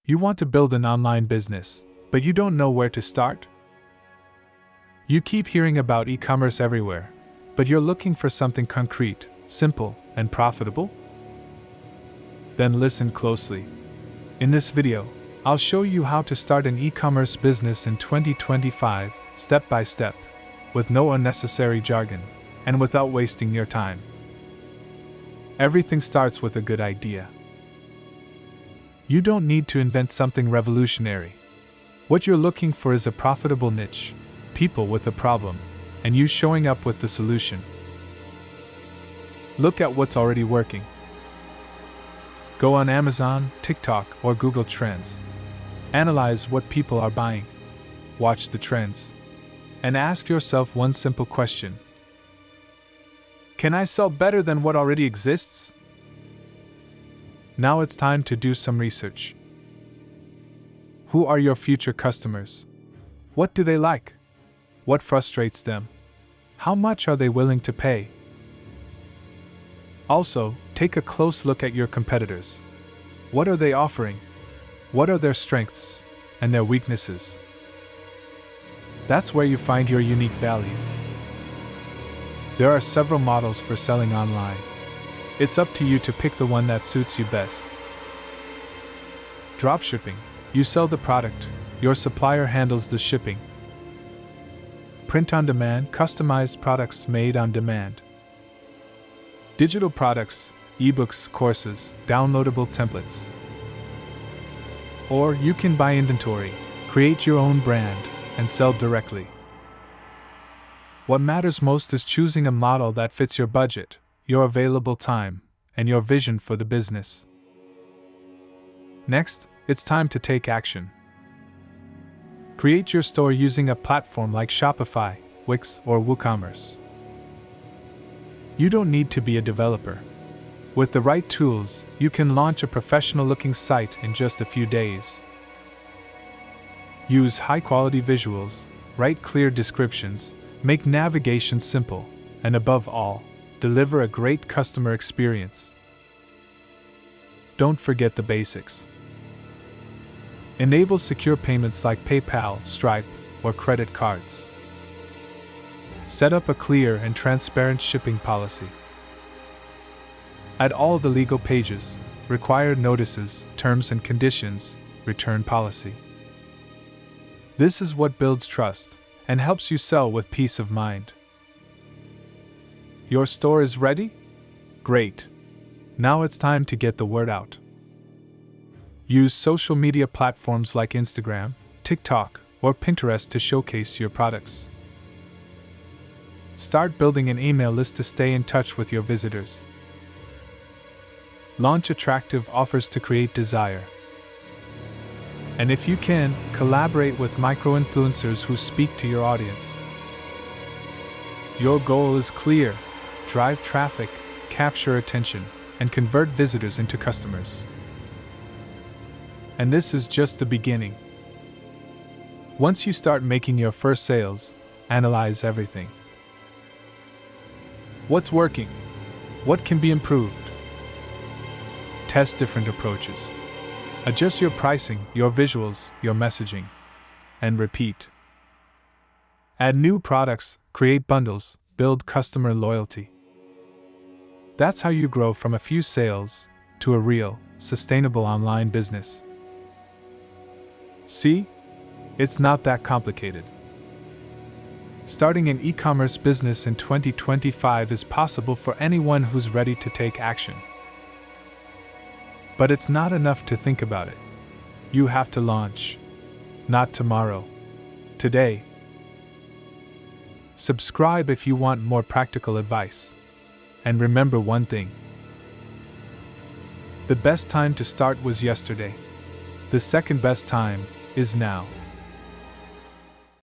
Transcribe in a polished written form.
You want to build an online business, but you don't know where to start? You keep hearing about e-commerce everywhere, but you're looking for something concrete, simple, and profitable? Then listen closely. In this video, I'll show you how to start an e-commerce business in 2025, step by step, with no unnecessary jargon, and without wasting your time. Everything starts with a good idea. You don't need to invent something revolutionary. What you're looking for is a profitable niche, people with a problem, and you showing up with the solution. Look at what's already working. Go on Amazon, TikTok, or Google Trends. Analyze what people are buying. Watch the trends. And ask yourself one simple question. Can I sell better than what already exists? Now it's time to do some research. Who are your future customers? What do they like? What frustrates them? How much are they willing to pay? Also, take a close look at your competitors. What are they offering? What are their strengths and their weaknesses? That's where you find your unique value. There are several models for selling online. It's up to you to pick the one that suits you best. Dropshipping. You sell the product, your supplier handles the shipping. Print on demand, customized products made on demand. Digital products, ebooks, courses, downloadable templates. Or you can buy inventory, create your own brand, and sell directly. What matters most is choosing a model that fits your budget, your available time, and your vision for the business. Next, it's time to take action. Create your store using a platform like Shopify, Wix, or WooCommerce. You don't need to be a developer. With the right tools, you can launch a professional-looking site in just a few days. Use high-quality visuals, write clear descriptions, make navigation simple, and above all, deliver a great customer experience. Don't forget the basics. Enable secure payments like PayPal, Stripe, or credit cards. Set up a clear and transparent shipping policy. Add all the legal pages, required notices, terms and conditions, return policy. This is what builds trust and helps you sell with peace of mind. Your store is ready? Great. Now it's time to get the word out. Use social media platforms like Instagram, TikTok, or Pinterest to showcase your products. Start building an email list to stay in touch with your visitors. Launch attractive offers to create desire. And if you can, collaborate with micro-influencers who speak to your audience. Your goal is clear: drive traffic, capture attention, and convert visitors into customers. And this is just the beginning. Once you start making your first sales, analyze everything. What's working? What can be improved? Test different approaches. Adjust your pricing, your visuals, your messaging, and repeat. Add new products, create bundles, build customer loyalty. That's how you grow from a few sales to a real, sustainable online business. See? It's not that complicated. Starting an e-commerce business in 2025 is possible for anyone who's ready to take action. But it's not enough to think about it. You have to launch. Not tomorrow. Today. Subscribe if you want more practical advice. And remember one thing. The best time to start was yesterday. The second best time is now.